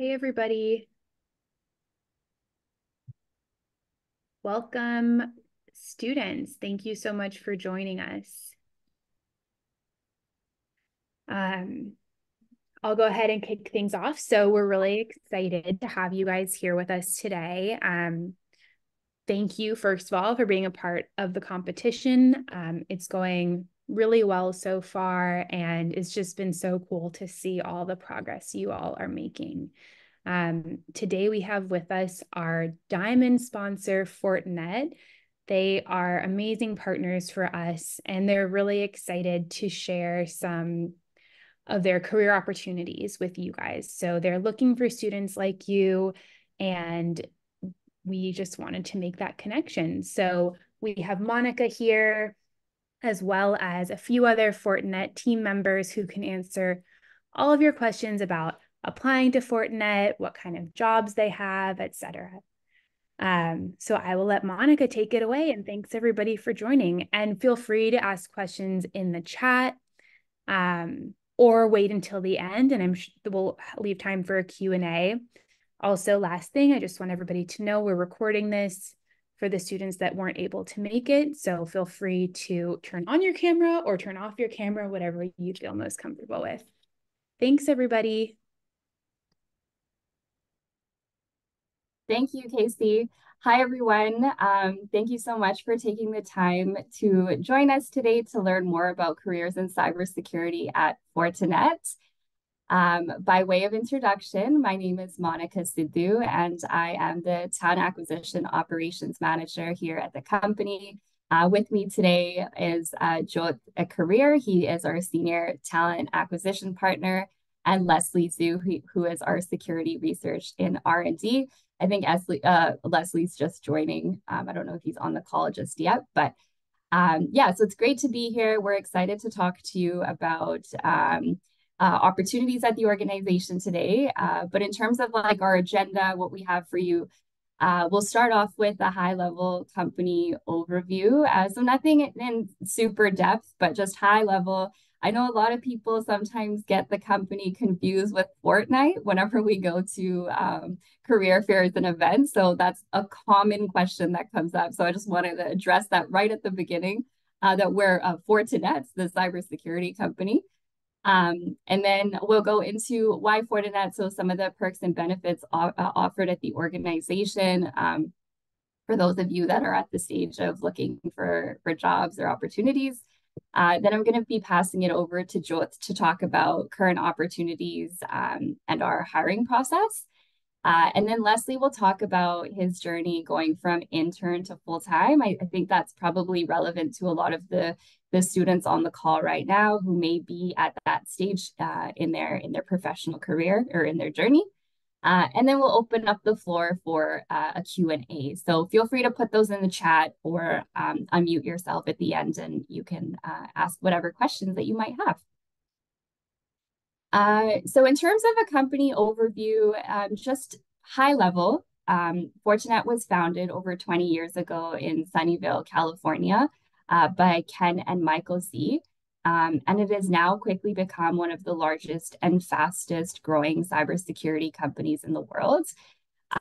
Hey, everybody. Welcome, students. Thank you so much for joining us. Um, I'll go ahead and kick things off. So we're really excited to have you guys here with us today. Thank you, first of all, for being a part of the competition. It's going really well so far, and it's just been so cool to see all the progress you all are making. Today we have with us our diamond sponsor, Fortinet. They are amazing partners for us, and they're really excited to share some of their career opportunities with you guys. So they're looking for students like you, and we just wanted to make that connection. So we have Monica here, as well as a few other Fortinet team members who can answer all of your questions about applying to Fortinet, what kind of jobs they have, etc. So I will let Monica take it away, and thanks everybody for joining. And feel free to ask questions in the chat or wait until the end, and we'll leave time for a Q&A. Also, last thing, I just want everybody to know we're recording this for the students that weren't able to make it. So feel free to turn on your camera or turn off your camera, whatever you feel most comfortable with. Thanks, everybody. Thank you, Casey. Hi, everyone. Thank you so much for taking the time to join us today to learn more about careers in cybersecurity at Fortinet. By way of introduction, my name is Monica Sidhu, and I am the Talent Acquisition Operations Manager here at the company. With me today is Zhou Karir. He is our Senior Talent Acquisition Partner, and Zhou, who is our Security Research in R&D. I think Leslie's just joining. I don't know if he's on the call just yet, but yeah, so it's great to be here. We're excited to talk to you about opportunities at the organization today. But in terms of like our agenda, what we have for you, we'll start off with a high-level company overview. So nothing in super depth, but just high level. I know a lot of people sometimes get the company confused with Fortnite whenever we go to career fairs and events. So that's a common question that comes up. So I just wanted to address that right at the beginning, that we're Fortinet, the cybersecurity company. And then we'll go into why Fortinet, so some of the perks and benefits offered at the organization, for those of you that are at the stage of looking for jobs or opportunities. Then I'm going to be passing it over to Zhou to talk about current opportunities and our hiring process. And then Leslie will talk about his journey going from intern to full-time. I think that's probably relevant to a lot of the students on the call right now who may be at that stage in their professional career or in their journey. And then we'll open up the floor for a Q&A. So feel free to put those in the chat or unmute yourself at the end and you can ask whatever questions that you might have. So in terms of a company overview, just high level, Fortinet was founded over 20 years ago in Sunnyvale, California, by Ken and Michael Z. And it has now quickly become one of the largest and fastest growing cybersecurity companies in the world.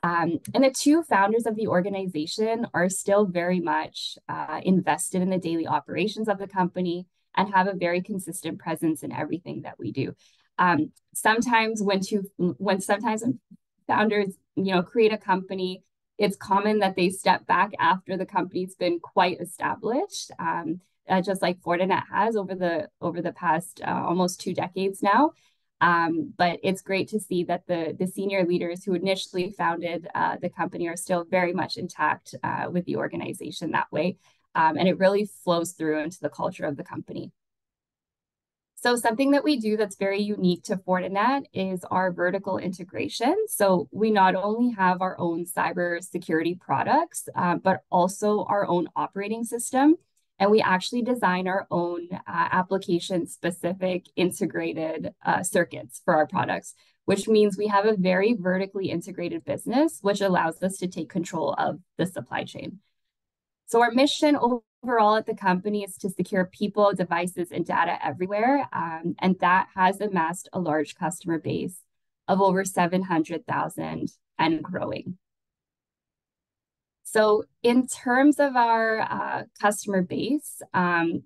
And the two founders of the organization are still very much invested in the daily operations of the company and have a very consistent presence in everything that we do. Sometimes when founders, create a company, it's common that they step back after the company's been quite established, just like Fortinet has over the past almost 2 decades now. But it's great to see that the senior leaders who initially founded the company are still very much intact with the organization that way. And it really flows through into the culture of the company. So something that we do that's very unique to Fortinet is our vertical integration. So we not only have our own cybersecurity products, but also our own operating system. And we actually design our own application-specific integrated circuits for our products, which means we have a very vertically integrated business, which allows us to take control of the supply chain. So our mission overall at the company is to secure people, devices, and data everywhere. And that has amassed a large customer base of over 700,000 and growing. So in terms of our customer base,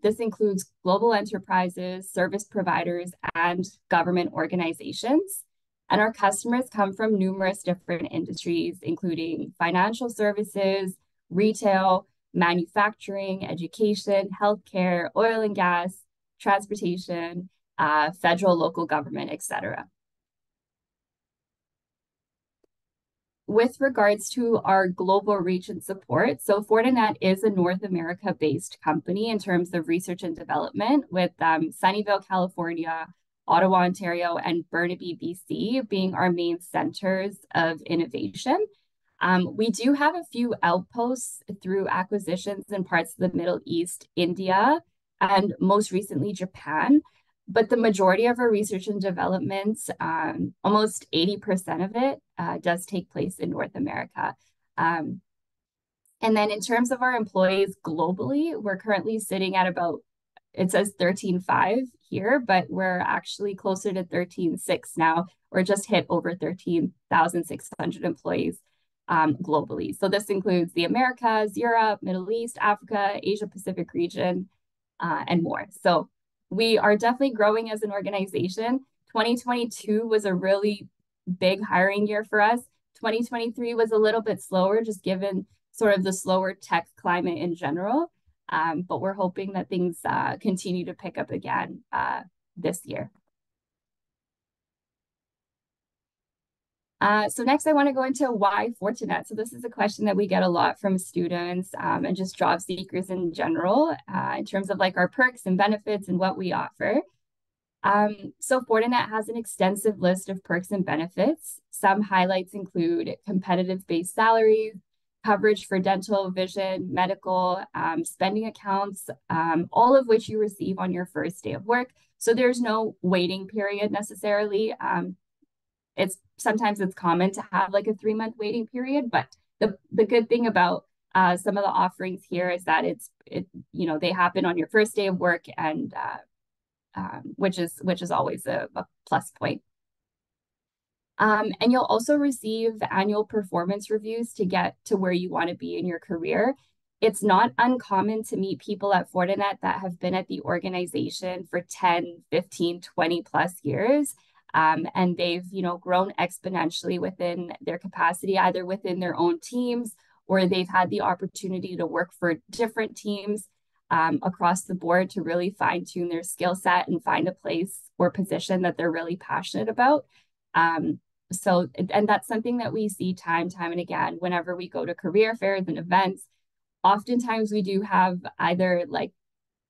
this includes global enterprises, service providers, and government organizations. And our customers come from numerous different industries, including financial services, retail, manufacturing, education, healthcare, oil and gas, transportation, federal, local government, etc. With regards to our global reach and support, so Fortinet is a North America-based company in terms of research and development, with Sunnyvale, California, Ottawa, Ontario, and Burnaby, BC being our main centers of innovation. We do have a few outposts through acquisitions in parts of the Middle East, India, and most recently Japan. But the majority of our research and development, almost 80% of it, does take place in North America. And then in terms of our employees globally, we're currently sitting at about, it says 13,500 here, but we're actually closer to 13,600 now. We're just hit over 13,600 employees globally. So this includes the Americas, Europe, Middle East, Africa, Asia Pacific region, and more. So we are definitely growing as an organization. 2022 was a really big hiring year for us. 2023 was a little bit slower, just given sort of the slower tech climate in general. But we're hoping that things continue to pick up again this year. So next I want to go into why Fortinet. So this is a question that we get a lot from students and just job seekers in general in terms of like our perks and benefits and what we offer. So Fortinet has an extensive list of perks and benefits. Some highlights include competitive base salaries, coverage for dental, vision, medical, spending accounts, all of which you receive on your first day of work. So there's no waiting period necessarily. Sometimes it's common to have like a 3-month waiting period, but the good thing about some of the offerings here is that they happen on your first day of work, and which is always a plus point. And you'll also receive annual performance reviews to get to where you want to be in your career. It's not uncommon to meet people at Fortinet that have been at the organization for 10, 15, 20 plus years. And they've, grown exponentially within their capacity, either within their own teams, or they've had the opportunity to work for different teams across the board to really fine tune their skill set and find a place or position that they're really passionate about. And that's something that we see time and again, whenever we go to career fairs and events. Oftentimes we do have either like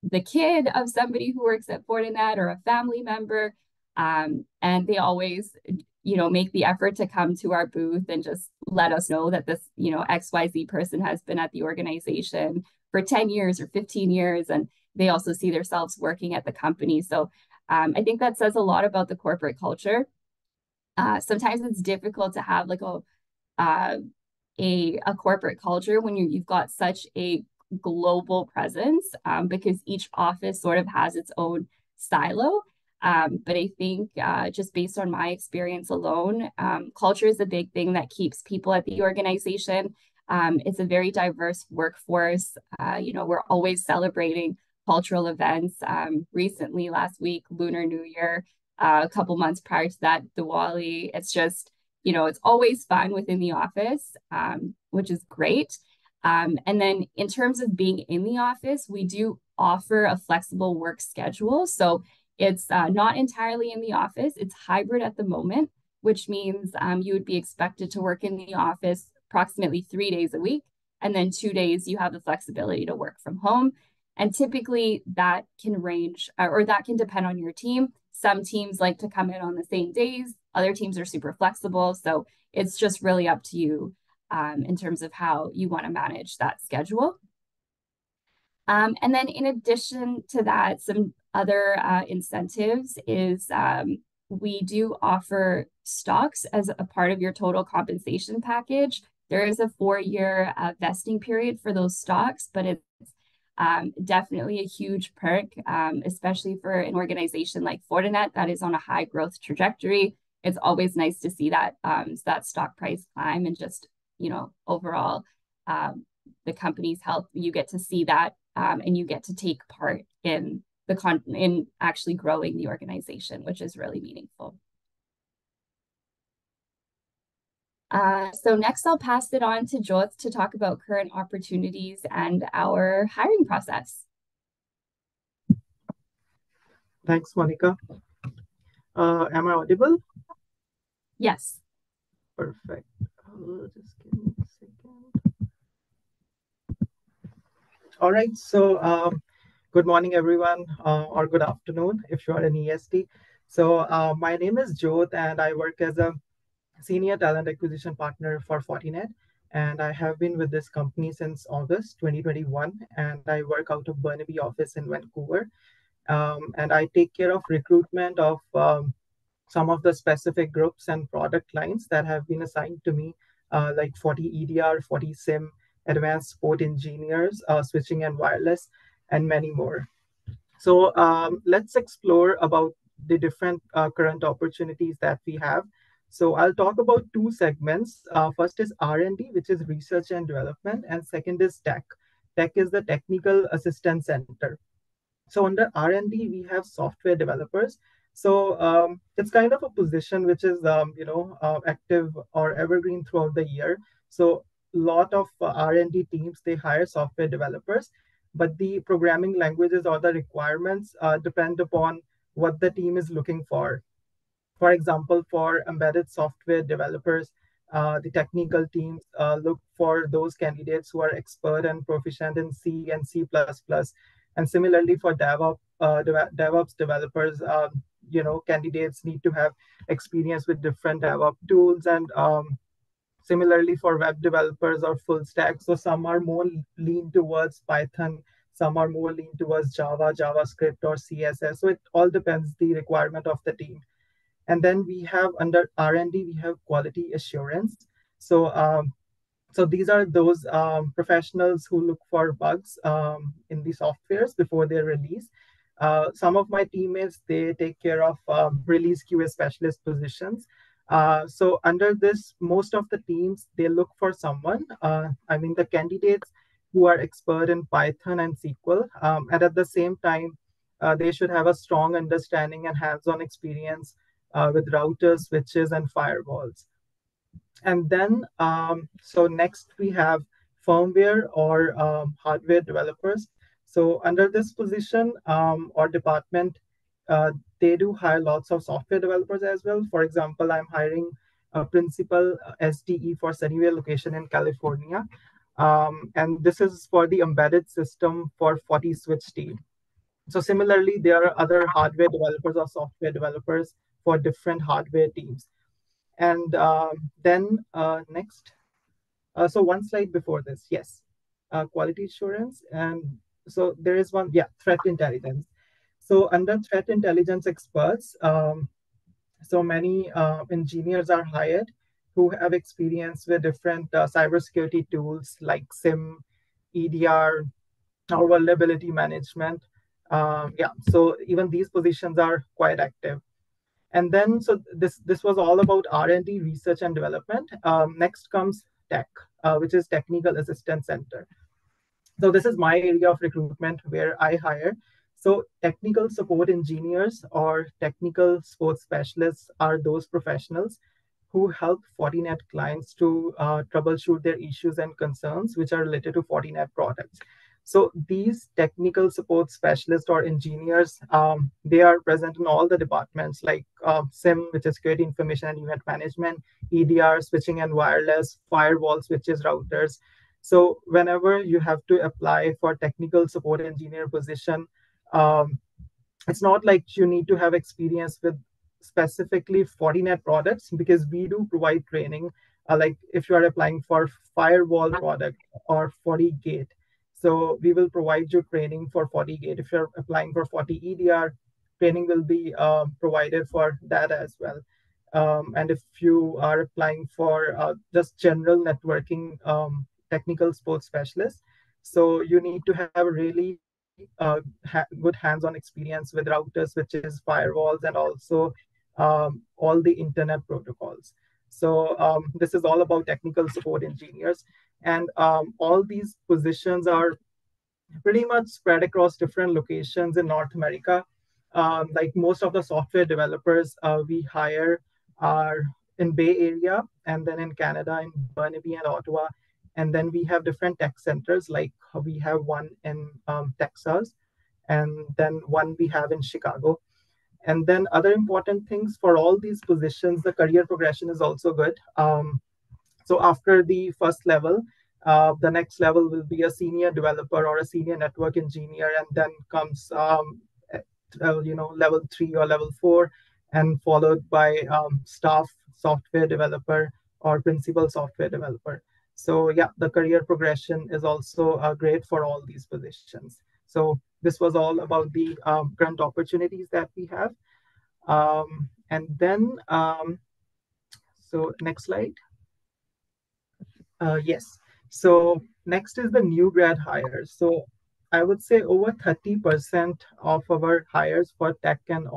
the kid of somebody who works at Fortinet or a family member. And they always, make the effort to come to our booth and just let us know that this, XYZ person has been at the organization for 10 years or 15 years, and they also see themselves working at the company. So I think that says a lot about the corporate culture. Sometimes it's difficult to have like a corporate culture when you've got such a global presence, because each office sort of has its own silo. But I think just based on my experience alone, culture is a big thing that keeps people at the organization. It's a very diverse workforce. We're always celebrating cultural events. Recently, last week, Lunar New Year, a couple months prior to that, Diwali. It's just, it's always fun within the office, which is great. And then in terms of being in the office, we do offer a flexible work schedule. So it's not entirely in the office. It's hybrid at the moment, which means you would be expected to work in the office approximately 3 days a week. And then 2 days you have the flexibility to work from home. And typically that can range or that can depend on your team. Some teams like to come in on the same days. Other teams are super flexible. So it's just really up to you in terms of how you want to manage that schedule. And then in addition to that, some other incentives is we do offer stocks as a part of your total compensation package. There is a 4-year vesting period for those stocks, but it's definitely a huge perk, especially for an organization like Fortinet that is on a high growth trajectory. it's always nice to see that that stock price climb and just, overall the company's health. You get to see that, and you get to take part in in actually growing the organization, which is really meaningful. So next I'll pass it on to Zhou to talk about current opportunities and our hiring process. Thanks, Monica. Am I audible? Yes. Perfect. Just give me a second. All right. So good morning, everyone, or good afternoon if you are in EST. So my name is Zhou, and I work as a Senior Talent Acquisition Partner for Fortinet. And I have been with this company since August 2021, and I work out of Burnaby office in Vancouver. And I take care of recruitment of some of the specific groups and product lines that have been assigned to me, like 40 EDR, 40 SIM, advanced support engineers, switching and wireless, and many more. So let's explore about the different current opportunities that we have. So I'll talk about two segments. First is R&D, which is research and development, and second is tech. Tech is the technical assistance center. So under R&D, we have software developers. So it's kind of a position which is active or evergreen throughout the year. So a lot of R&D teams, they hire software developers, but the programming languages or the requirements depend upon what the team is looking for. For example, for embedded software developers, the technical teams look for those candidates who are expert and proficient in C and C++. And similarly, for DevOps developers, candidates need to have experience with different DevOps tools. And similarly, for web developers or full stack, so some are more lean towards Python, some are more lean towards Java, JavaScript, or CSS. So it all depends the requirement of the team. And then we have under R&D, we have quality assurance. So these are those professionals who look for bugs in the softwares before their release. Some of my teammates, they take care of release QA specialist positions. So under this, most of the teams, they look for someone, the candidates who are expert in Python and SQL. And at the same time, they should have a strong understanding and hands-on experience with routers, switches, and firewalls. And then, so next we have firmware or hardware developers. So under this position or department, they do hire lots of software developers as well. For example, I'm hiring a principal SDE for Sunnyvale location in California. And this is for the embedded system for 40 switch team. So similarly, there are other hardware developers or software developers for different hardware teams. And then next, so one slide before this, yes, quality assurance. And so there is one, yeah, threat intelligence. So under threat intelligence experts, so many engineers are hired who have experience with different cybersecurity tools like SIM, EDR, or vulnerability management. Yeah, so even these positions are quite active. And then, so this was all about R&D, research and development. Next comes tech, which is technical assistance center. So this is my area of recruitment where I hire. So technical support engineers or technical support specialists are those professionals who help Fortinet clients to troubleshoot their issues and concerns which are related to Fortinet products. So these technical support specialists or engineers, they are present in all the departments like SIM, which is security information and event management, EDR, switching and wireless, firewall switches, routers. So whenever you have to apply for technical support engineer position, it's not like you need to have experience with specifically Fortinet products because we do provide training. Like if you are applying for firewall product or FortiGate, so we will provide you training for FortiGate. If you're applying for FortiEDR, training will be provided for that as well. And if you are applying for just general networking technical support specialist, so you need to have a really good hands-on experience with routers, switches, firewalls, and also all the internet protocols. So this is all about technical support engineers. And all these positions are pretty much spread across different locations in North America. Like most of the software developers we hire are in Bay Area, and then in Canada, in Burnaby and Ottawa. And then we have different tech centers, like we have one in Texas, and then one we have in Chicago. And then other important things for all these positions, the career progression is also good. So after the first level, the next level will be a senior developer or a senior network engineer, and then comes level 3 or level 4, and followed by staff software developer or principal software developer. So yeah, the career progression is also great for all these positions. So this was all about the current opportunities that we have. And then, so next slide. Yes. So next is the new grad hires. So I would say over 30% of our hires for tech and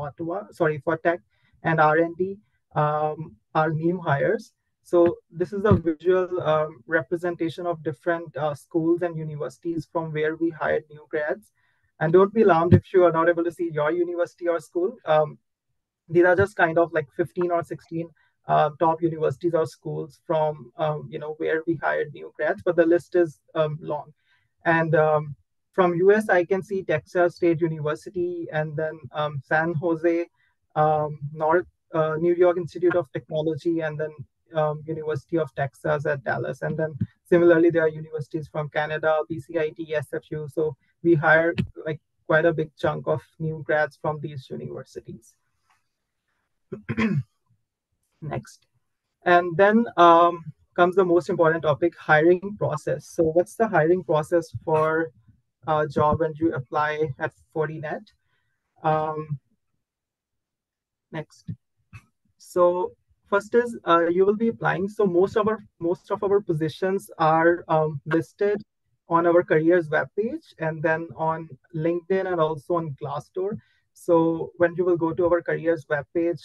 for tech and R&D are new hires. So this is a visual representation of different schools and universities from where we hired new grads. And don't be alarmed if you are not able to see your university or school. These are just kind of like 15 or 16 top universities or schools from where we hired new grads, but the list is long. And from US, I can see Texas State University, and then San Jose, North New York Institute of Technology, and then University of Texas at Dallas. And then similarly, there are universities from Canada, BCIT, SFU. So we hire like quite a big chunk of new grads from these universities. Next. And then comes the most important topic, hiring process. So what's the hiring process for a job when you apply at Fortinet? Next. So first is you will be applying. So most of our positions are listed on our careers webpage, and then on LinkedIn and also on Glassdoor. So when you will go to our careers webpage,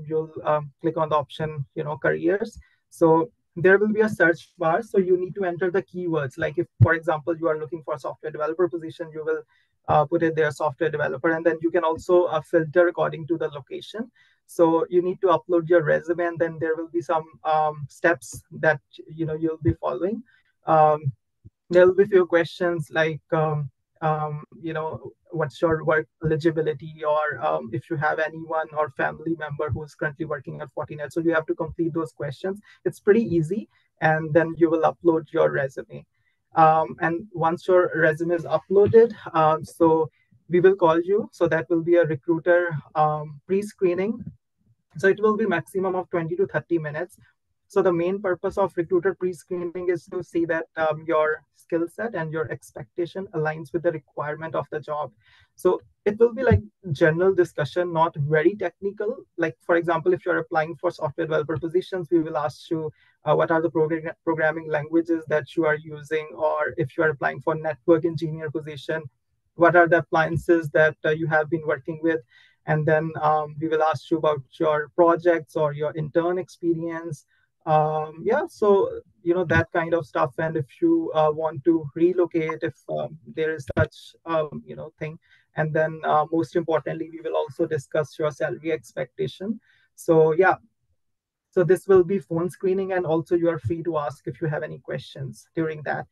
you'll click on the option, careers. So there will be a search bar. So you need to enter the keywords. Like if, for example, you are looking for a software developer position, you will put it there, software developer, and then you can also filter according to the location. So you need to upload your resume, and then there will be some steps that you'll be following. There will be few questions like what's your work eligibility, or if you have anyone or family member who is currently working at Fortinet. So you have to complete those questions. It's pretty easy, and then you will upload your resume. And once your resume is uploaded, so we will call you. So that will be a recruiter pre-screening. So it will be maximum of 20 to 30 minutes. So the main purpose of recruiter pre-screening is to see that your skill set and your expectation aligns with the requirement of the job. So it will be like general discussion, not very technical. Like, for example, if you're applying for software developer positions, we will ask you what are the programming languages that you are using, or if you are applying for network engineer position, what are the appliances that you have been working with. And then we will ask you about your projects or your intern experience. So that kind of stuff. And if you want to relocate, if there is such thing. And then most importantly, we will also discuss your salary expectation. So yeah, so this will be phone screening, and also you are free to ask if you have any questions during that.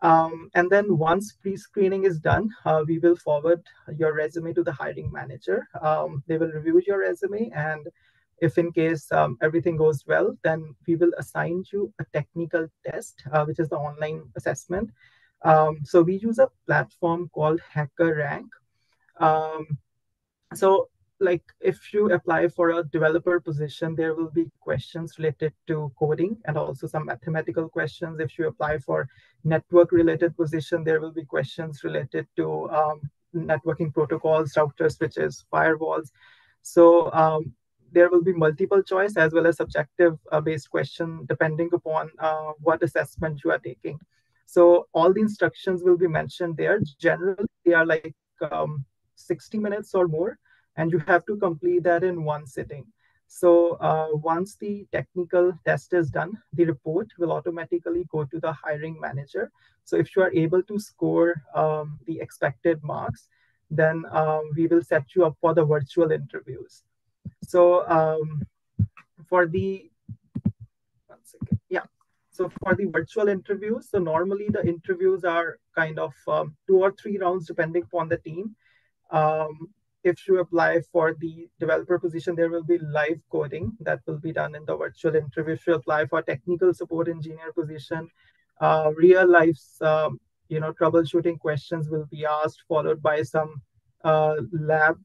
And then once pre-screening is done, we will forward your resume to the hiring manager. They will review your resume, and if in case everything goes well, then we will assign you a technical test, which is the online assessment. So we use a platform called HackerRank. Um, so like if you apply for a developer position, there will be questions related to coding and also some mathematical questions. If you apply for network related position, there will be questions related to networking protocols, routers, switches, firewalls. So there will be multiple choice as well as subjective based question depending upon what assessment you are taking. So all the instructions will be mentioned there. Generally, they are like 60 minutes or more, and you have to complete that in one sitting. So once the technical test is done, the report will automatically go to the hiring manager. So if you are able to score the expected marks, then we will set you up for the virtual interviews. So for the one second. Yeah. So for the virtual interviews, so normally the interviews are kind of 2 or 3 rounds depending upon the team. Um, if you apply for the developer position, there will be live coding that will be done in the virtual interview. If you apply for technical support engineer position, real life, troubleshooting questions will be asked, followed by some lab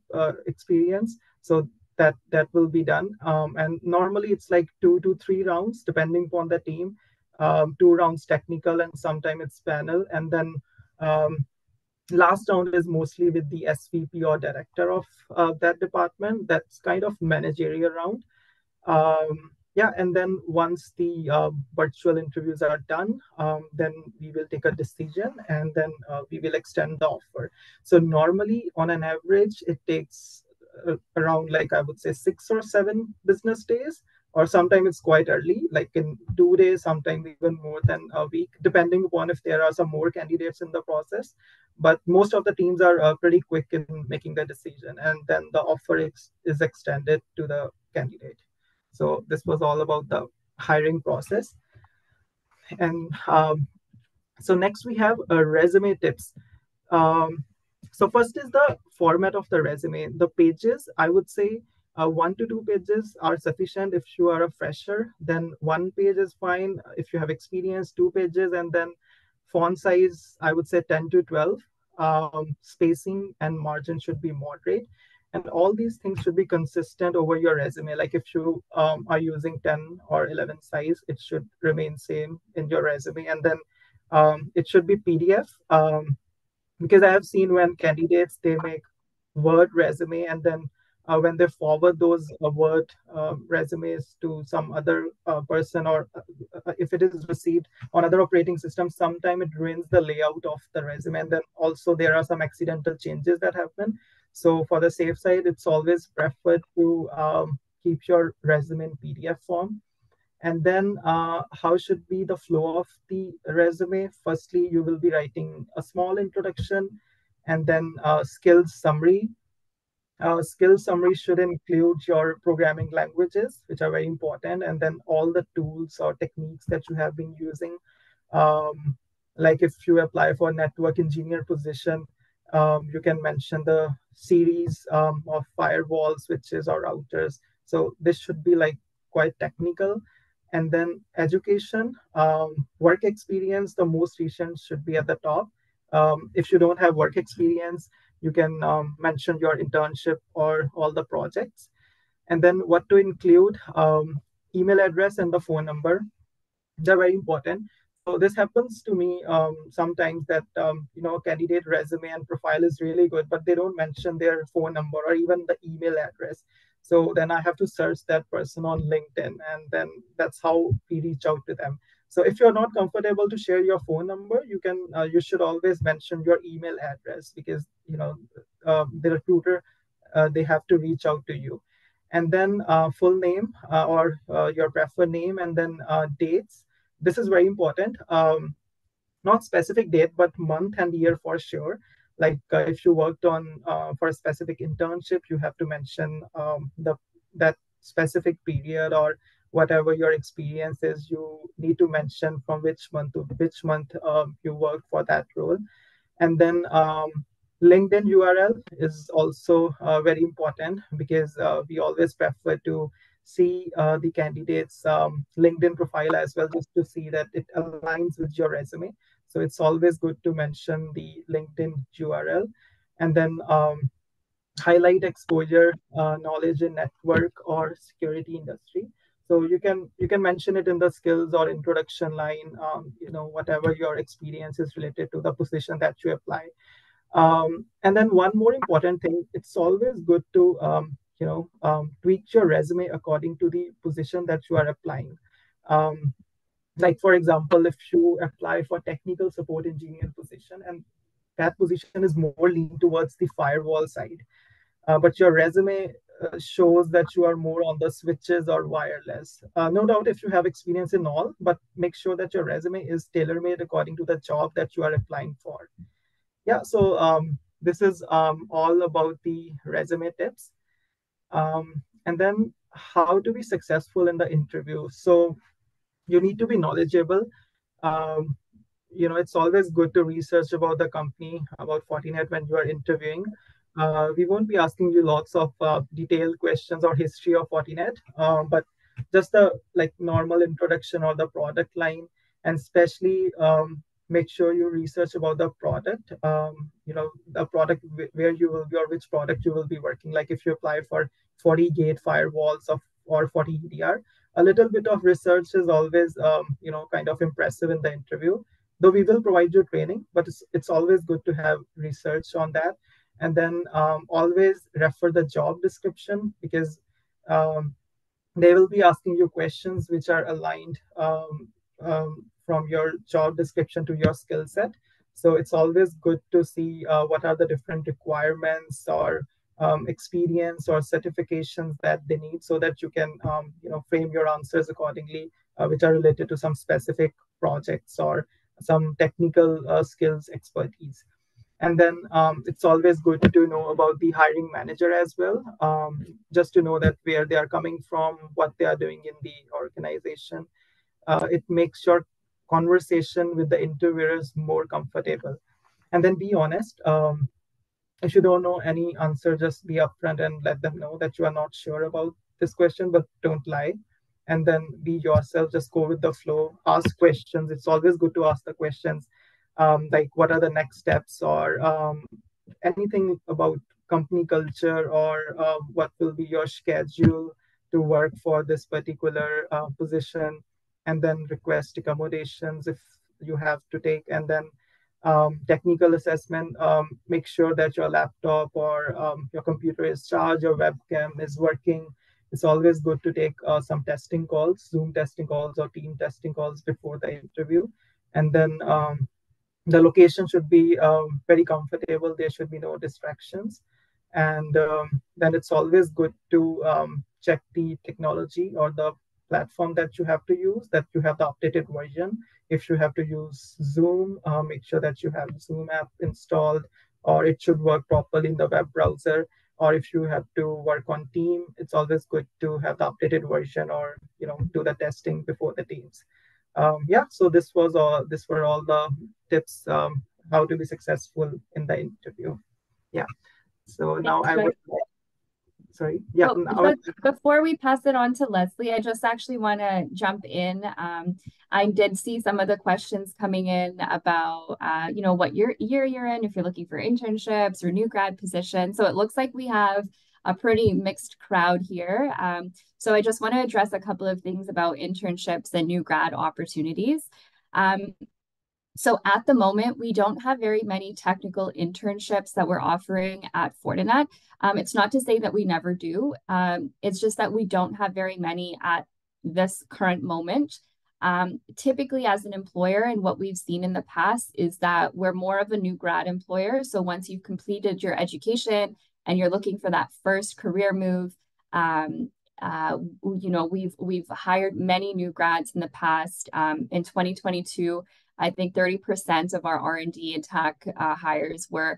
experience. So that will be done. And normally it's like 2 to 3 rounds, depending upon the team. 2 rounds technical, and sometimes it's panel, and then last round is mostly with the SVP or director of that department. That's kind of managerial round. Yeah, and then once the virtual interviews are done, then we will take a decision, and then we will extend the offer. So normally, on an average, it takes around, like, I would say 6 or 7 business days, or sometimes it's quite early, like in 2 days, sometimes even more than a week, depending upon if there are some more candidates in the process. But most of the teams are pretty quick in making the decision, and then the offer is extended to the candidate. So this was all about the hiring process. And so next we have resume tips. Um, so first is the format of the resume. The pages, I would say 1 to 2 pages are sufficient. If you are a fresher, then 1 page is fine. If you have experience, 2 pages, and then font size, I would say 10 to 12. Spacing and margin should be moderate. And all these things should be consistent over your resume. Like if you are using 10 or 11 size, it should remain same in your resume. And then it should be PDF. Because I have seen when candidates, they make Word resume, and then when they forward those Word resumes to some other person, or if it is received on other operating systems, sometimes it ruins the layout of the resume, and then also there are some accidental changes that happen. So for the safe side, it's always preferred to keep your resume in PDF form. And then how should be the flow of the resume? Firstly, you will be writing a small introduction, and then skills summary. Skill summary should include your programming languages, which are very important, and then all the tools or techniques that you have been using. Um, like if you apply for network engineer position, you can mention the series of firewall switches or routers. So this should be like quite technical. And then education, work experience, the most recent should be at the top. If you don't have work experience, you can mention your internship or all the projects. And then what to include, email address and the phone number. They're very important. So this happens to me sometimes that candidate resume and profile is really good, but they don't mention their phone number or even the email address. So then I have to search that person on LinkedIn, and then that's how we reach out to them. So if you're not comfortable to share your phone number, you should always mention your email address, because the recruiter, they have to reach out to you. And then full name, or your preferred name, and then dates. This is very important. Not specific date, but month and year for sure. Like if you worked on for a specific internship, you have to mention the that specific period, or whatever your experience is. You need to mention from which month to which month you worked for that role. And then LinkedIn URL is also very important, because we always prefer to see the candidate's LinkedIn profile as well, just to see that it aligns with your resume. So it's always good to mention the LinkedIn URL. And then highlight exposure, knowledge in network or security industry. So you can mention it in the skills or introduction line, whatever your experience is related to the position that you apply. And then one more important thing, it's always good to tweak your resume according to the position that you are applying. Like for example, if you apply for technical support engineer position, and that position is more lean towards the firewall side, but your resume shows that you are more on the switches or wireless. No doubt if you have experience in all, but make sure that your resume is tailor-made according to the job that you are applying for. Yeah, so this is all about the resume tips. And then how to be successful in the interview. So you need to be knowledgeable. Um, it's always good to research about the company, about Fortinet when you are interviewing. We won't be asking you lots of detailed questions or history of Fortinet, but just the like normal introduction or the product line, and especially make sure you research about the product. The product where you will be or which product you will be working. Like if you apply for 40 gate firewalls or 40 EDR, a little bit of research is always kind of impressive in the interview, though we will provide you training, but it's always good to have research on that. And then always refer the job description, because um, they will be asking you questions which are aligned from your job description to your skill set. So it's always good to see what are the different requirements or experience or certifications that they need, so that you can frame your answers accordingly, which are related to some specific projects or some technical skills expertise. And then it's always good to know about the hiring manager as well, just to know that where they are coming from, what they are doing in the organization. It makes your conversation with the interviewers more comfortable. And then be honest. If you don't know any answer, just be upfront and let them know that you are not sure about this question, but don't lie. And then be yourself, just go with the flow, ask questions. It's always good to ask the questions, like what are the next steps, or anything about company culture, or what will be your schedule to work for this particular position, and then request accommodations if you have to take. And then technical assessment, make sure that your laptop or your computer is charged, your webcam is working. It's always good to take some testing calls, Zoom testing calls or team testing calls before the interview. And then the location should be very comfortable. There should be no distractions. And then it's always good to check the technology or the platform that you have to use, that you have the updated version. If you have to use Zoom, make sure that you have Zoom app installed, or it should work properly in the web browser. Or if you have to work on Team, it's always good to have the updated version, or do the testing before the Teams. Yeah, so this were all the tips, how to be successful in the interview. Yeah. So now Thanks, I Joy. would, sorry. Yeah. But before we pass it on to Leslie, I just actually want to jump in. I did see some of the questions coming in about, what year you're in, if you're looking for internships or new grad positions. So it looks like we have a pretty mixed crowd here. So I just want to address a couple of things about internships and new grad opportunities. So at the moment, we don't have very many technical internships that we're offering at Fortinet. It's not to say that we never do. It's just that we don't have very many at this current moment. Typically, as an employer, and what we've seen in the past is that we're more of a new grad employer. So once you've completed your education and you're looking for that first career move, we've hired many new grads in the past. In 2022, I think 30% of our R&D and tech hires were,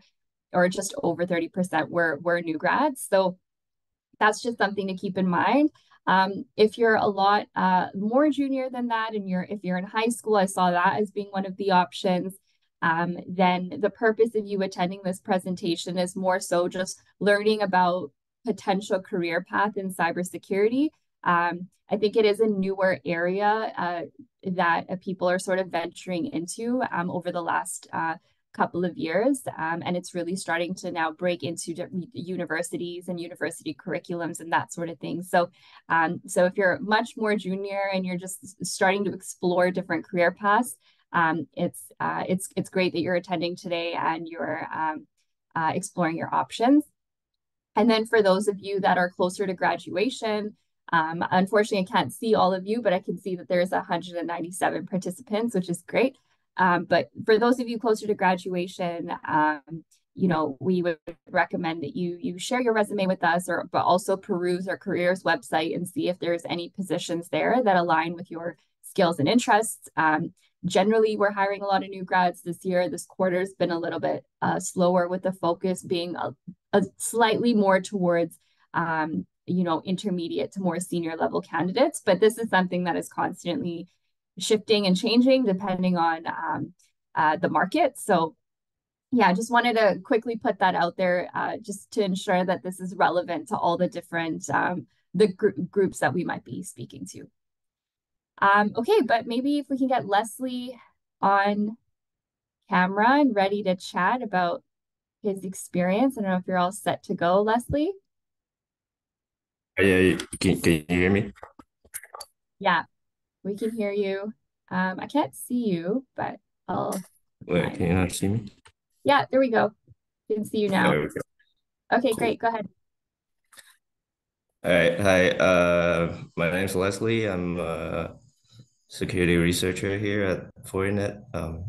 or just over 30% were new grads. So that's just something to keep in mind. If you're a lot more junior than that, and if you're in high school, I saw that as being one of the options. Then the purpose of you attending this presentation is more so just learning about potential career path in cybersecurity. I think it is a newer area that people are sort of venturing into over the last couple of years. And it's really starting to now break into universities and university curriculums and that sort of thing. So, so if you're much more junior and you're just starting to explore different career paths, it's great that you're attending today and you're exploring your options. And then for those of you that are closer to graduation, unfortunately, I can't see all of you, but I can see that there's 197 participants, which is great. But for those of you closer to graduation, we would recommend that you share your resume with us, but also peruse our careers website and see if there's any positions there that align with your skills and interests. Generally, we're hiring a lot of new grads this year. This quarter's been a little bit slower, with the focus being a slightly more towards intermediate to more senior level candidates. But this is something that is constantly shifting and changing depending on the market. So yeah, just wanted to quickly put that out there just to ensure that this is relevant to all the different groups that we might be speaking to. Okay, but maybe if we can get Leslie on camera and ready to chat about his experience. I don't know if you're all set to go, Leslie. Yeah, can you hear me? Yeah, we can hear you. I can't see you, but I'll Wait, can you not see me? Yeah, there we go. We can see you now. There we go. Okay, Cool. great. Go ahead. All right. Hi. My name's Leslie. I'm a security researcher here at Fortinet. I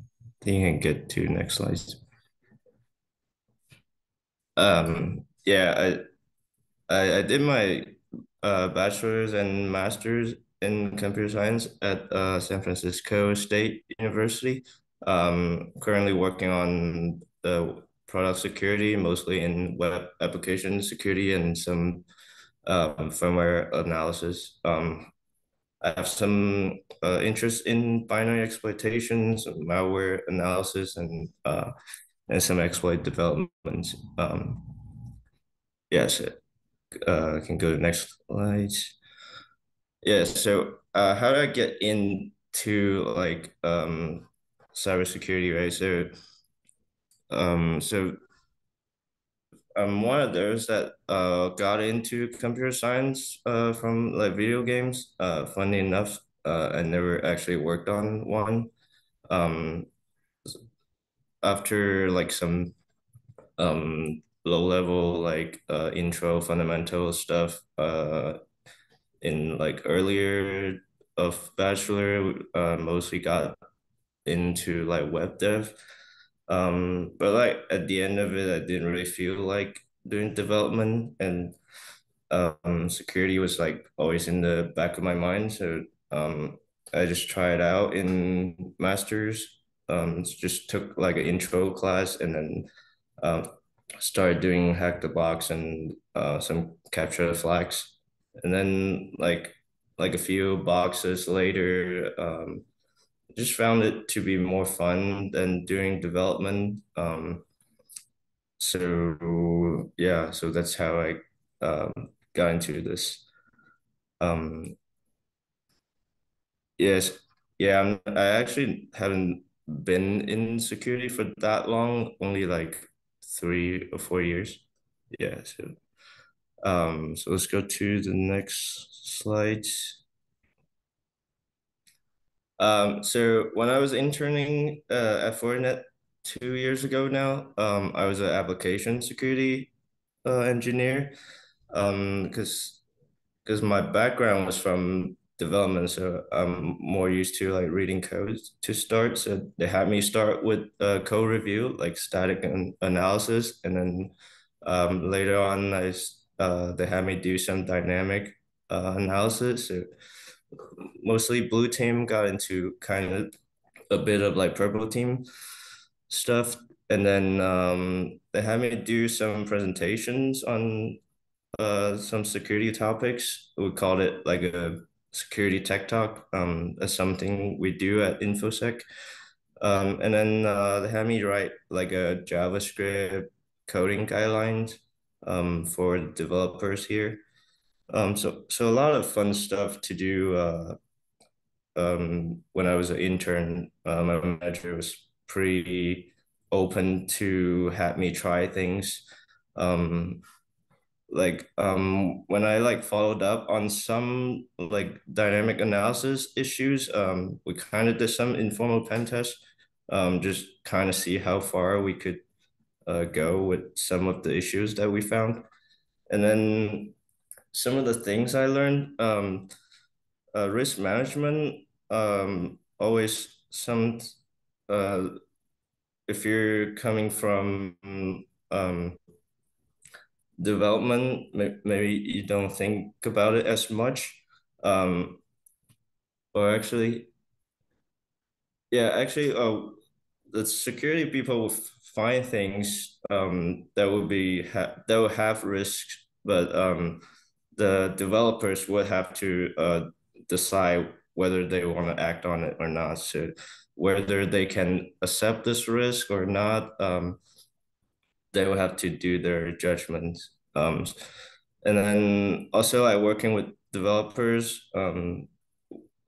think you can get to next slides. Yeah, I did my bachelor's and master's in computer science at San Francisco State University. Currently working on the product security, mostly in web application security and some firmware analysis. I have some interest in binary exploitation, some malware analysis, and some exploit development. Yes, I can go to the next slide. Yeah, so how do I get into like cybersecurity, right? So I'm one of those that got into computer science from like video games. Funny enough, I never actually worked on one. Um, After like some low level like intro fundamental stuff in like earlier of bachelor, mostly got into like web dev. But like at the end of it, I didn't really feel like doing development, and security was like always in the back of my mind. So I just tried out in masters. Just took like an intro class, and then um, started doing hack the box and some capture the flags. And then like a few boxes later, just found it to be more fun than doing development. So yeah, so that's how I got into this. Um, yes, yeah, I actually haven't been in security for that long, only like 3 or 4 years. Yeah, so let's go to the next slide. So when I was interning at Fortinet 2 years ago now, I was an application security engineer. Because my background was from development, so I'm more used to like reading codes to start. So they had me start with code review, like static analysis, and then later on, they had me do some dynamic analysis. So mostly blue team got into kind of a bit of like purple team stuff, and then they had me do some presentations on some security topics. We called it like a security tech talk. That's something we do at InfoSec. And then they had me write like a JavaScript coding guidelines for developers here. So a lot of fun stuff to do when I was an intern. My manager was pretty open to have me try things. Um, when I like followed up on some like dynamic analysis issues, we kind of did some informal pen tests, just kind of see how far we could go with some of the issues that we found. And then some of the things I learned, risk management, always some uh if you're coming from development, maybe you don't think about it as much. Um, or actually, yeah, actually, the security people will find things that will that will have risks, but the developers would have to decide whether they want to act on it or not. So whether they can accept this risk or not, they will have to do their judgments. And then also like working with developers, when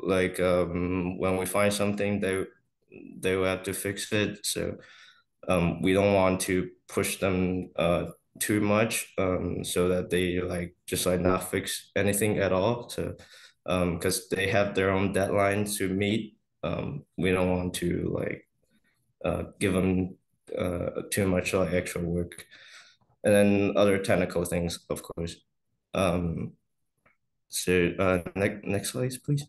we find something, they will have to fix it. So we don't want to push them too much so that they like just like not fix anything at all. So because they have their own deadlines to meet, we don't want to like give them too much like extra work. And then other technical things, of course. Um, next slide, please.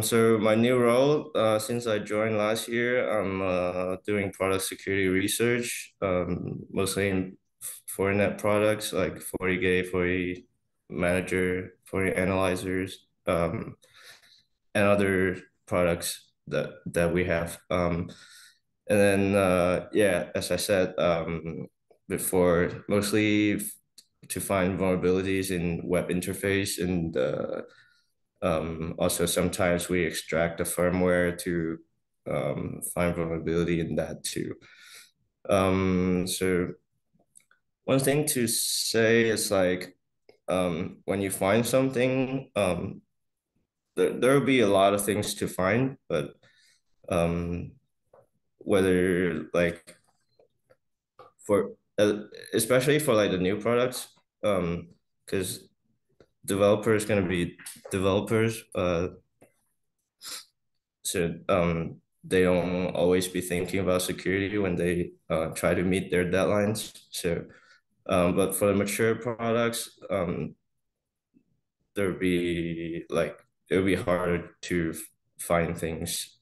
So my new role, since I joined last year, I'm doing product security research, mostly in Fortinet products like FortiGate, Forti Manager, Forti Analyzers, and other products that we have. And then yeah, as I said before, mostly to find vulnerabilities in web interface and also sometimes we extract the firmware to find vulnerability in that too. So one thing to say is like when you find something, there will be a lot of things to find, but um, whether like for especially for like the new products, because developers going to be developers, so they don't always be thinking about security when they try to meet their deadlines. So, but for the mature products, there'll be like it'll be harder to find things.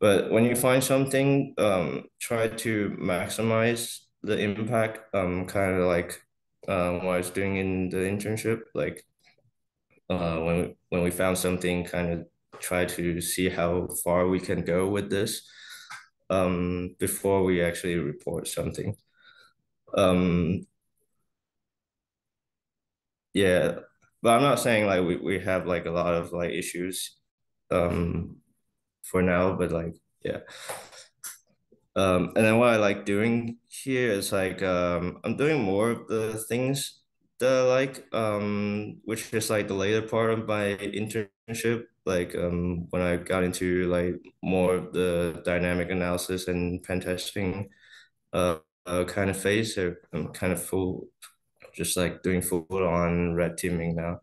But when you find something, try to maximize the impact. Kind of like what I was doing in the internship, like when we found something, kind of try to see how far we can go with this before we actually report something. Um, yeah, but I'm not saying like we have like a lot of like issues um, for now, but like yeah. And then what I like doing here is like I'm doing more of the things that I like, which is like the later part of my internship, like when I got into like more of the dynamic analysis and pen testing kind of phase. So I'm kind of full, just like doing full on red teaming now.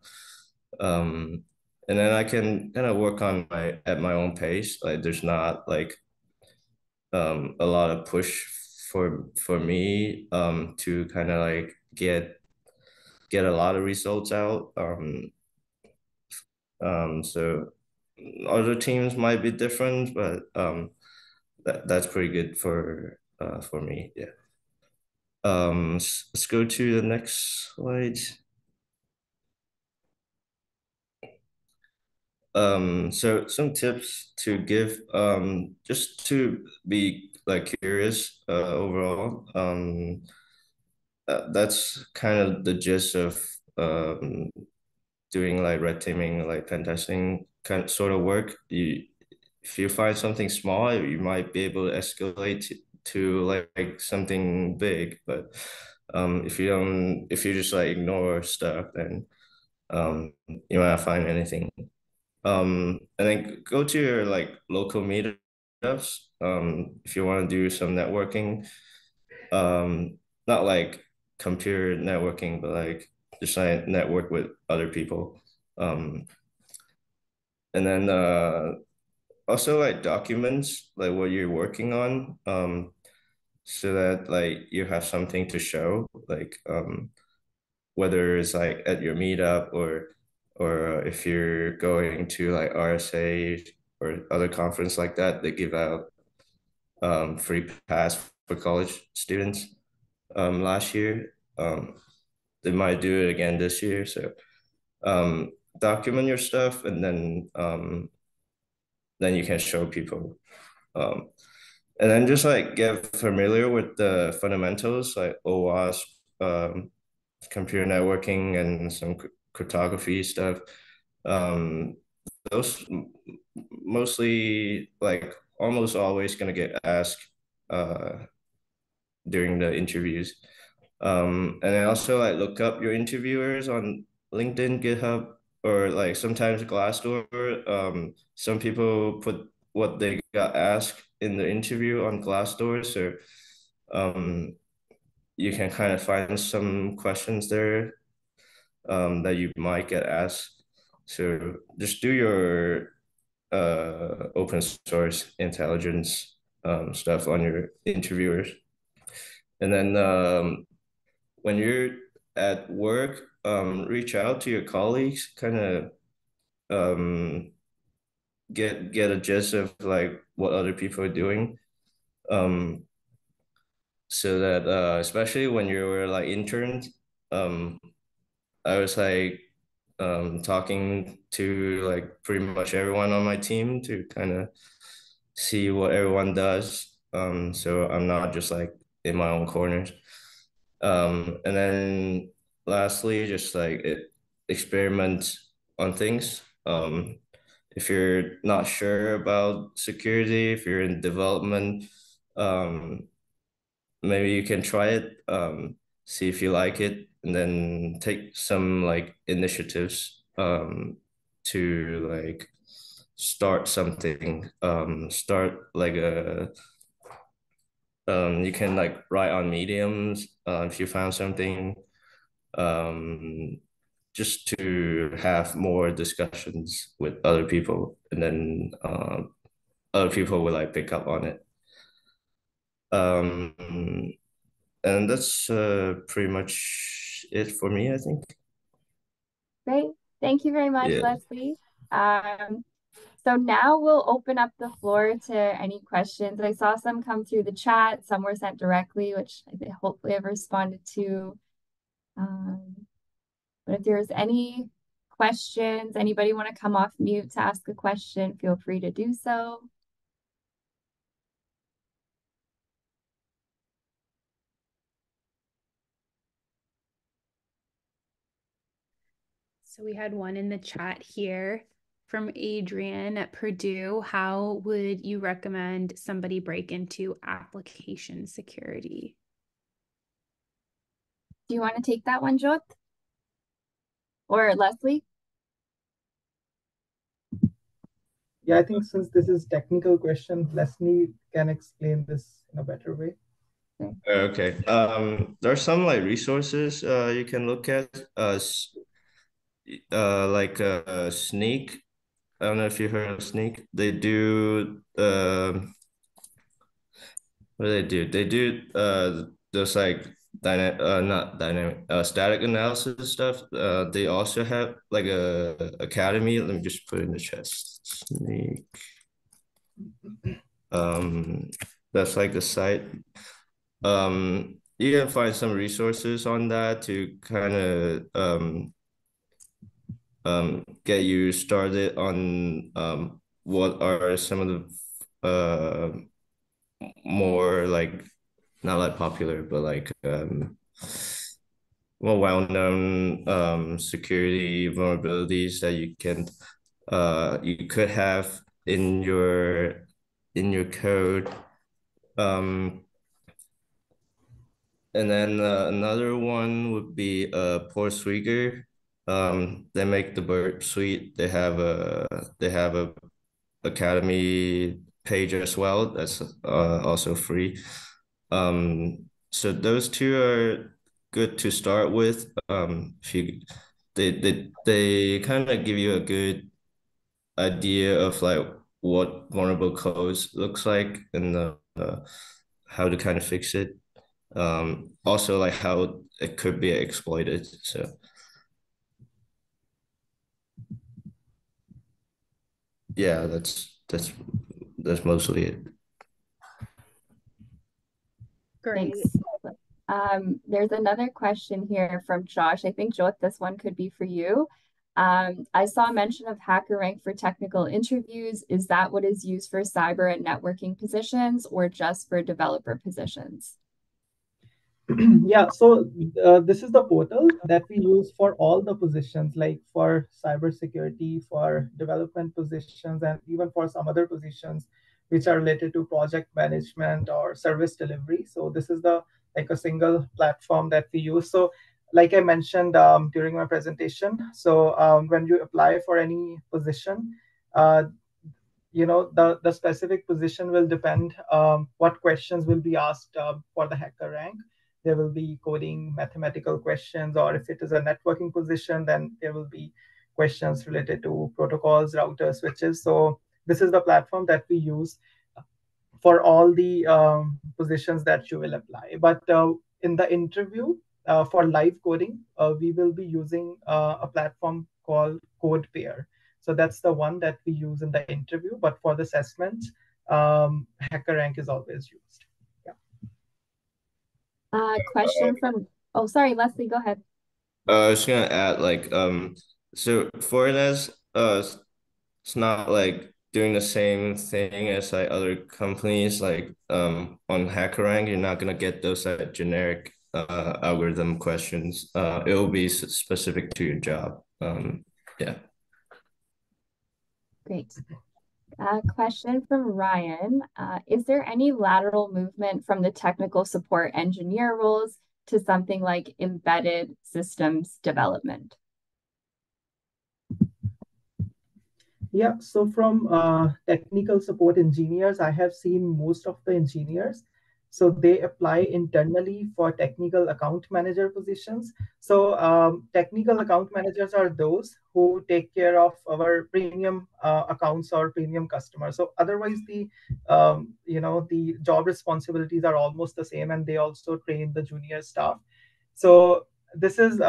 Um, and then I can kind of work on my at my own pace. Like there's not like a lot of push for me to kind of like get a lot of results out. So other teams might be different, but that's pretty good for me. Yeah. Let's go to the next slide. So some tips to give, just to be like curious, overall. That's kind of the gist of doing like red teaming, like pen testing kind of sort of work. If you find something small, you might be able to escalate to like something big. But if you just like ignore stuff, then you might not find anything. And then go to your like local meetups. If you want to do some networking, not like computer networking, but like just like network with other people. Um, and then also like documents like what you're working on, so that like you have something to show, like whether it's like at your meetup or if you're going to like RSA or other conference like that, they give out free pass for college students last year. They might do it again this year. So document your stuff, and then you can show people. Um, and then just like get familiar with the fundamentals like OWASP, computer networking, and some cryptography stuff. Um, those mostly like almost always gonna get asked during the interviews. And then also like look up your interviewers on LinkedIn, GitHub, or like sometimes Glassdoor. Some people put what they got asked in the interview on Glassdoor, so um, you can kind of find some questions there that you might get asked. So just do your open source intelligence stuff on your interviewers. And then when you're at work, reach out to your colleagues, kind of um, get a gist of like what other people are doing. Um, so that especially when you were like interns, um, I was like talking to like pretty much everyone on my team to kind of see what everyone does. So I'm not just like in my own corners. And then lastly, just like experiment on things. If you're not sure about security, if you're in development, um, maybe you can try it, see if you like it, and then take some like initiatives to like start something. Start like a you can like write on Mediums if you found something, um, just to have more discussions with other people, and then other people will like pick up on it. Um, and that's pretty much it for me, I think. Great. Thank you very much, Yeah. Leslie. So now we'll open up the floor to any questions. I saw some come through the chat. Some were sent directly, which I think hopefully I've responded to. But if there's any questions, anybody want to come off mute to ask a question, feel free to do so. So we had one in the chat here from Adrian at Purdue. How would you recommend somebody break into application security? Do you want to take that one, Jot? Or Leslie? Yeah, I think since this is technical question, Leslie can explain this in a better way. Okay. There are some like resources you can look at. Like Sneak. I don't know if you heard of Sneak. They do what do they do? They do those like not dynamic static analysis stuff. They also have like a academy. Let me just put it in the chat. Sneak. Um, that's like the site. You can find some resources on that to kind of get you started on what are some of the more like not like popular but like more well-known security vulnerabilities that you could have in your code. And then another one would be Portswigger. They make the Burp Suite. They have a Academy page as well. That's also free. So those two are good to start with. If you they kind of give you a good idea of like what vulnerable codes looks like and how to kind of fix it. Also like how it could be exploited. So yeah, that's mostly it. Great. Thanks. There's another question here from Josh. I think, Joe, this one could be for you. I saw a mention of HackerRank for technical interviews. Is that what is used for cyber and networking positions or just for developer positions? Yeah, so this is the portal that we use for all the positions, like for cybersecurity, for development positions, and even for some other positions which are related to project management or service delivery. So this is the like a single platform that we use. So like I mentioned during my presentation, so when you apply for any position, uh, the specific position will depend what questions will be asked for the hacker rank. There will be coding mathematical questions, or if it is a networking position, then there will be questions related to protocols, routers, switches. So this is the platform that we use for all the positions that you will apply. But in the interview for live coding, we will be using a platform called CodePair. So that's the one that we use in the interview. But for the assessment, HackerRank is always used. Question from, oh, sorry, Leslie, go ahead. I was gonna add so Fortinet, it's not like doing the same thing as like other companies like on HackerRank. You're not gonna get those generic algorithm questions. It will be specific to your job. Yeah. Great. Question from Ryan. Is there any lateral movement from the technical support engineer roles to something like embedded systems development? Yeah, so from technical support engineers, I have seen most of the engineers. So they apply internally for technical account manager positions. So technical account managers are those who take care of our premium accounts or premium customers. So otherwise, the job responsibilities are almost the same, and they also train the junior staff. So this is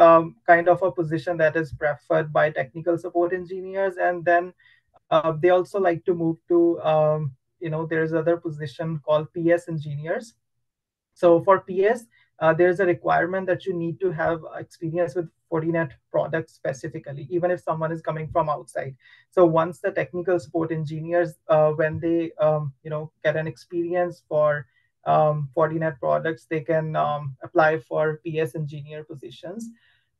kind of a position that is preferred by technical support engineers, and then they also like to move to there's other position called PS engineers. So for PS, there's a requirement that you need to have experience with Fortinet products specifically, even if someone is coming from outside. So once the technical support engineers, when they get an experience for Fortinet products, they can apply for PS engineer positions.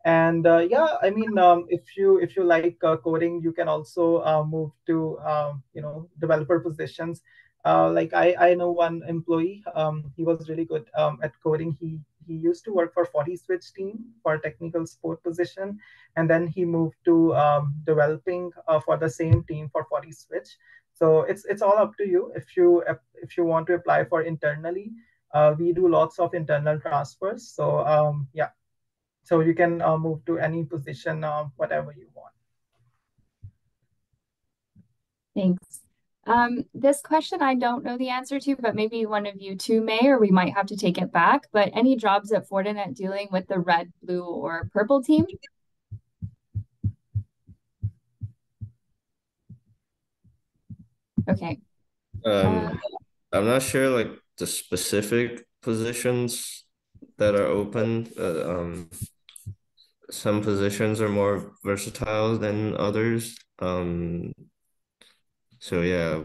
And yeah, I mean, if you like coding, you can also move to developer positions. Like I know one employee, he was really good at coding. He used to work for FortiSwitch team for a technical support position, and then he moved to developing for the same team for FortiSwitch. So it's all up to you. If you want to apply for internally, we do lots of internal transfers. So yeah, so you can move to any position, whatever you want. Thanks. This question I don't know the answer to, but maybe one of you two may, or we might have to take it back. But any jobs at Fortinet dealing with the red, blue, or purple team? Okay. I'm not sure like the specific positions that are open. Some positions are more versatile than others. So yeah,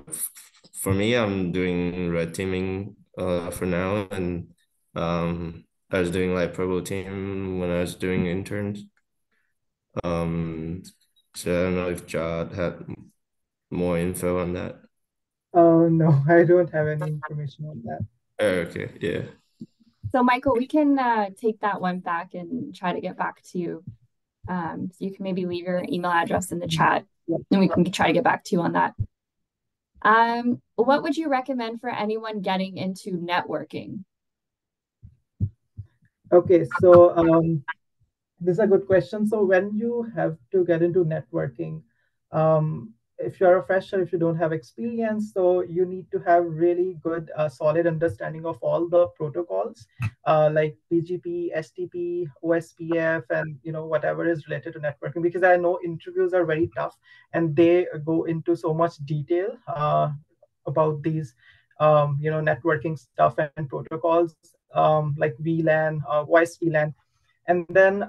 for me, I'm doing red teaming for now, and I was doing like purple team when I was doing interns. So I don't know if Jod had more info on that. Oh no, I don't have any information on that. Okay, yeah. So Michael, we can take that one back and try to get back to you. So you can maybe leave your email address in the chat, and we can try to get back to you on that. What would you recommend for anyone getting into networking? Okay, so this is a good question. So when you have to get into networking, if you're a fresher, if you don't have experience, so you need to have really good, solid understanding of all the protocols, like BGP, STP, OSPF, and whatever is related to networking. Because I know interviews are very tough, and they go into so much detail about these, networking stuff and protocols. like VLAN, voice VLAN. And then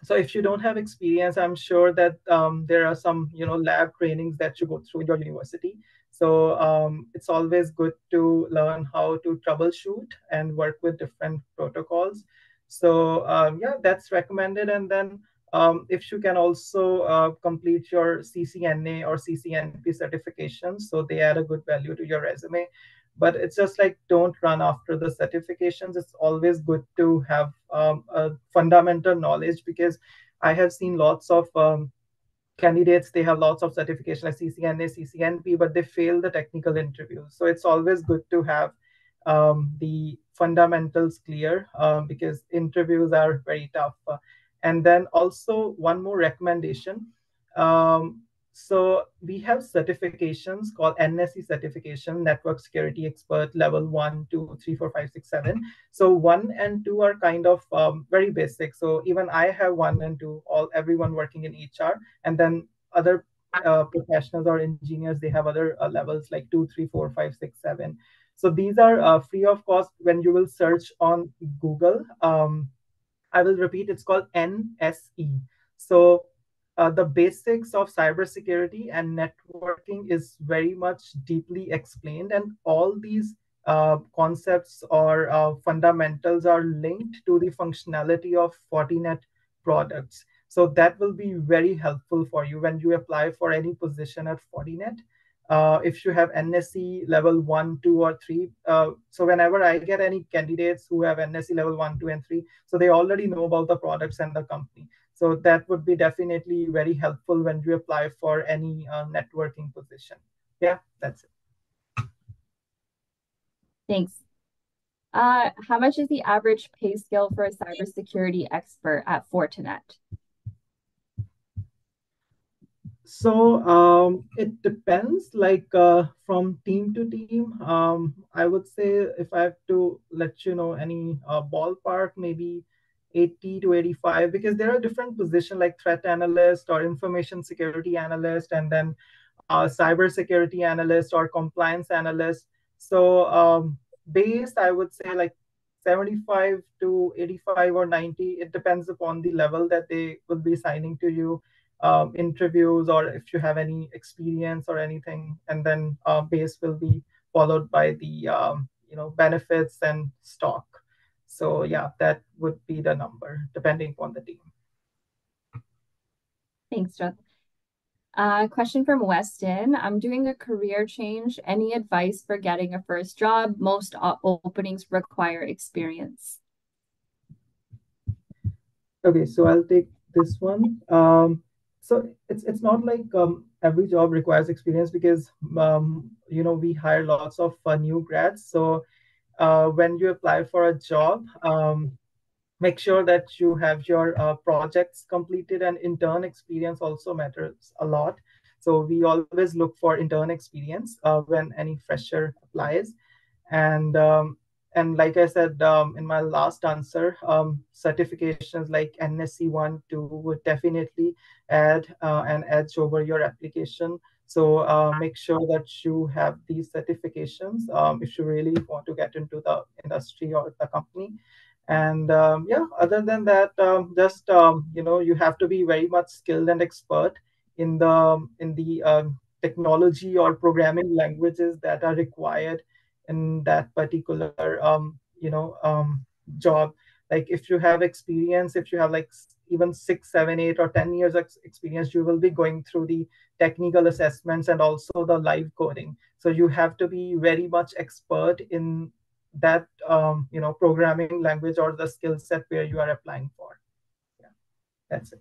so if you don't have experience, I'm sure that there are some lab trainings that you go through in your university. So it's always good to learn how to troubleshoot and work with different protocols. So yeah, that's recommended. And then if you can also complete your CCNA or CCNP certifications, so they add a good value to your resume. But it's just like, don't run after the certifications. It's always good to have a fundamental knowledge, because I have seen lots of candidates, they have lots of certification like CCNA, CCNP, but they fail the technical interviews. So it's always good to have the fundamentals clear, because interviews are very tough. And then also one more recommendation. Um, so we have certifications called NSE certification, Network Security Expert level 1, 2, 3, 4, 5, 6, 7. So 1 and 2 are kind of very basic. So even I have 1 and 2, everyone working in HR. And then other professionals or engineers, they have other levels like 2, 3, 4, 5, 6, 7. So these are free of cost when you will search on Google. I will repeat, it's called NSE. So the basics of cybersecurity and networking is very much deeply explained, and all these concepts or fundamentals are linked to the functionality of Fortinet products. So that will be very helpful for you when you apply for any position at Fortinet. If you have NSE level 1, 2, or 3. So whenever I get any candidates who have NSE level 1, 2, and 3, so they already know about the products and the company. So that would be definitely very helpful when you apply for any networking position. Yeah, that's it. Thanks. How much is the average pay scale for a cybersecurity expert at Fortinet? So it depends, like from team to team. I would say, if I have to let you know any ballpark, maybe 80 to 85, because there are different positions like threat analyst or information security analyst, and then cyber security analyst or compliance analyst. So base, I would say like 75 to 85 or 90. It depends upon the level that they will be signing to you, interviews, or if you have any experience or anything. And then base will be followed by the benefits and stock. So yeah, that would be the number depending upon the team. Thanks, Jeff. Question from Weston. I'm doing a career change. Any advice for getting a first job? Most openings require experience. Okay, so I'll take this one. So it's not like every job requires experience, because we hire lots of new grads. So when you apply for a job, make sure that you have your projects completed, and intern experience also matters a lot. So we always look for intern experience when any fresher applies. And like I said in my last answer, certifications like NSC 1, 2 would definitely add an edge over your application. So make sure that you have these certifications if you really want to get into the industry or the company. And yeah, other than that, just you have to be very much skilled and expert in the technology or programming languages that are required in that particular job. Like if you have experience, if you have like even 6, 7, 8, or 10 years experience, you will be going through the technical assessments and also the live coding. So you have to be very much expert in that programming language or the skill set where you are applying for. Yeah, that's it.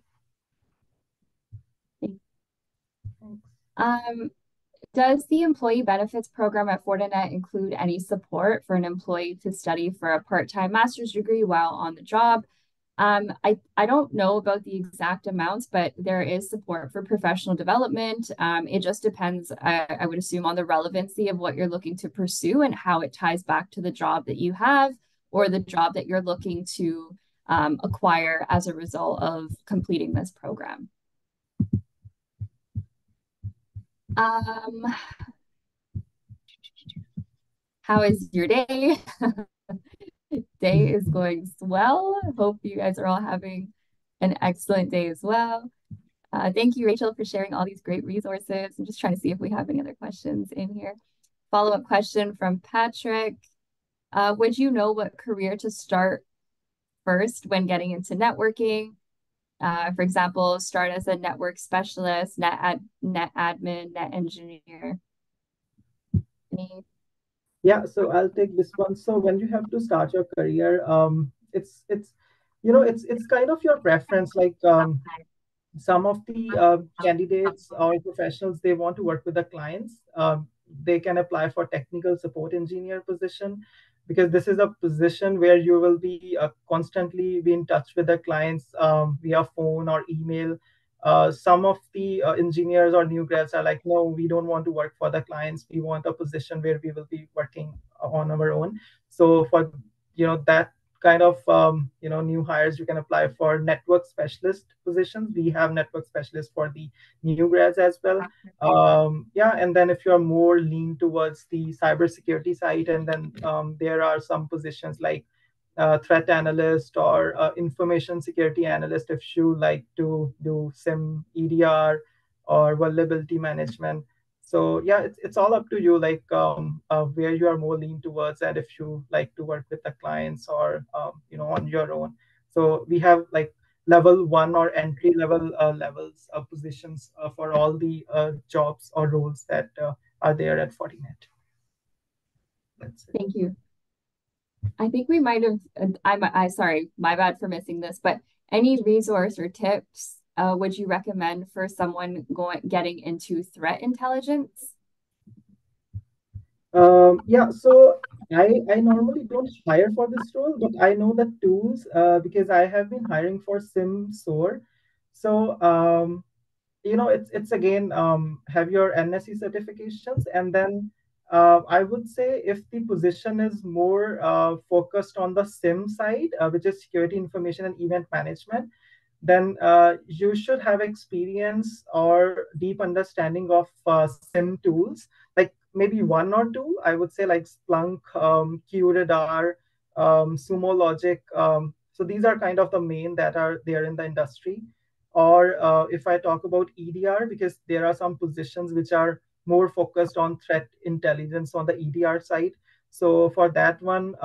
Thanks. Does the employee benefits program at Fortinet include any support for an employee to study for a part-time master's degree while on the job? I don't know about the exact amounts, but there is support for professional development. It just depends, I would assume, on the relevancy of what you're looking to pursue and how it ties back to the job that you have or the job that you're looking to acquire as a result of completing this program. How is your day? day is going well. Hope you guys are all having an excellent day as well. Thank you, Rachel, for sharing all these great resources. I'm just trying to see if we have any other questions in here. Follow-up question from Patrick. Would you know what career to start first when getting into networking? For example, start as a network specialist, net admin, net engineer. Any? Yeah, so I'll take this one. So when you have to start your career, it's it's kind of your preference. Like some of the candidates or professionals, they want to work with the clients. They can apply for technical support engineer position because this is a position where you will be constantly be in touch with the clients via phone or email. Some of the engineers or new grads are like, no, we don't want to work for the clients. We want a position where we will be working on our own. So for that kind of new hires, you can apply for network specialist positions. We have network specialists for the new grads as well. Yeah, and then if you're more lean towards the cybersecurity side, and then there are some positions like threat analyst or information security analyst if you like to do SIM EDR or vulnerability management. So yeah, it's all up to you, like where you are more lean towards, and if you like to work with the clients or on your own. So we have like level one or entry level levels of positions for all the jobs or roles that are there at Fortinet. That's it. Thank you. I think we might have, I sorry, my bad for missing this, but any resource or tips would you recommend for someone getting into threat intelligence? Yeah, so I normally don't hire for this role, but I know the tools because I have been hiring for SIM-SOAR. So it's again have your NSE certifications, and then I would say if the position is more focused on the SIM side, which is security information and event management, then you should have experience or deep understanding of SIM tools, like maybe one or two. I would say like Splunk, QRadar, Sumo Logic. So these are kind of the main that are there in the industry. Or if I talk about EDR, because there are some positions which are more focused on threat intelligence on the EDR side. So for that one,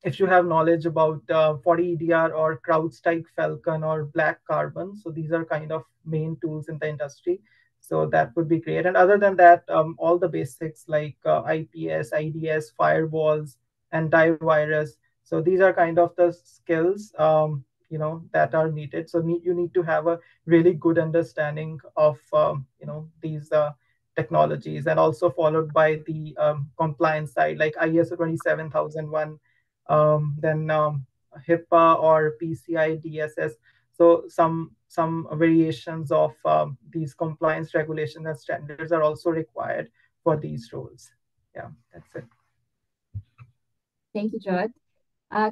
if you have knowledge about FortiEDR or CrowdStrike Falcon or Black Carbon, so these are kind of main tools in the industry. So that would be great. And other than that, all the basics like IPS, IDS, firewalls, antivirus. So these are kind of the skills that are needed. So you need to have a really good understanding of these technologies, and also followed by the compliance side, like ISO 27001, then HIPAA or PCI DSS. So some variations of these compliance regulations and standards are also required for these roles. Yeah, that's it. Thank you, Jod.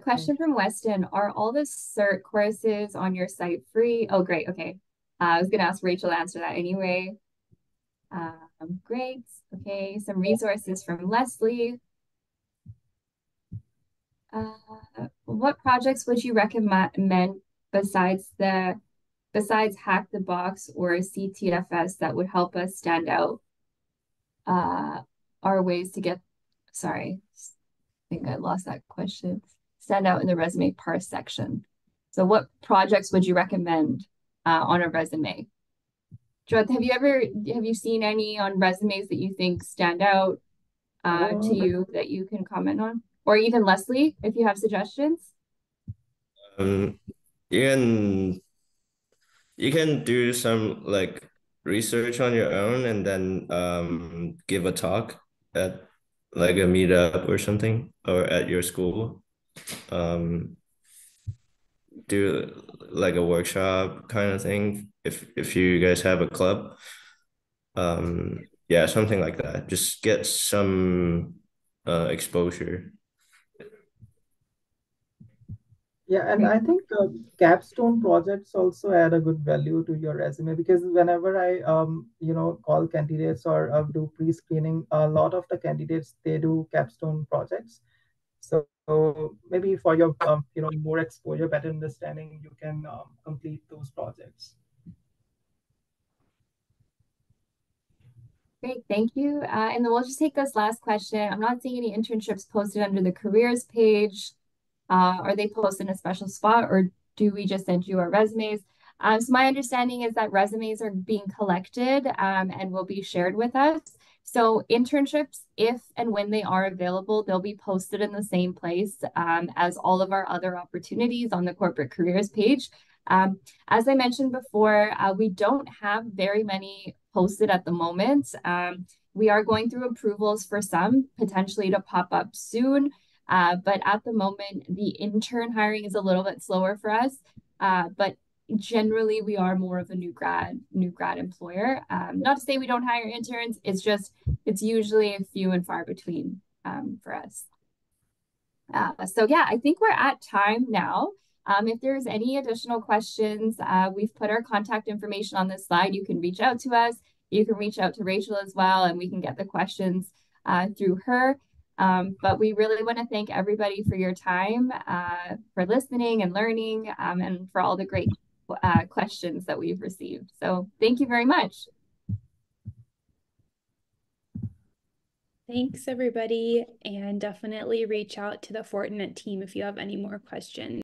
Question from Weston. Are all the CERT courses on your site free? Oh, great. Okay. I was going to ask Rachel to answer that anyway. Great. Okay. Some resources from Leslie. What projects would you recommend besides Hack the Box or CTFS that would help us stand out? Are ways to get, sorry, I think I lost that question. Stand out in the resume parse section. So what projects would you recommend on a resume? Jod, have you seen any on resumes that you think stand out to you that you can comment on? Or even Leslie, if you have suggestions? You can do some like research on your own and then give a talk at like a meetup or something, or at your school. Do like a workshop kind of thing if you guys have a club. Yeah, something like that. Just get some exposure. Yeah, and I think capstone projects also add a good value to your resume, because whenever I call candidates or do pre-screening, a lot of the candidates, they do capstone projects. So So maybe for your more exposure, better understanding, you can complete those projects. Great, thank you. And then we'll just take this last question. I'm not seeing any internships posted under the careers page. Are they posted in a special spot, or do we just send you our resumes? So my understanding is that resumes are being collected and will be shared with us. So internships, if and when they are available, they'll be posted in the same place as all of our other opportunities on the corporate careers page. As I mentioned before, we don't have very many posted at the moment. We are going through approvals for some potentially to pop up soon. But at the moment, the intern hiring is a little bit slower for us. But generally, we are more of a new grad employer. Not to say we don't hire interns, it's usually few and far between for us. So yeah, I think we're at time now. If there's any additional questions, we've put our contact information on this slide. You can reach out to us. You can reach out to Rachel as well, and we can get the questions through her. But we really want to thank everybody for your time, for listening and learning, and for all the great questions that we've received. So thank you very much. Thanks, everybody, and definitely reach out to the Fortinet team if you have any more questions.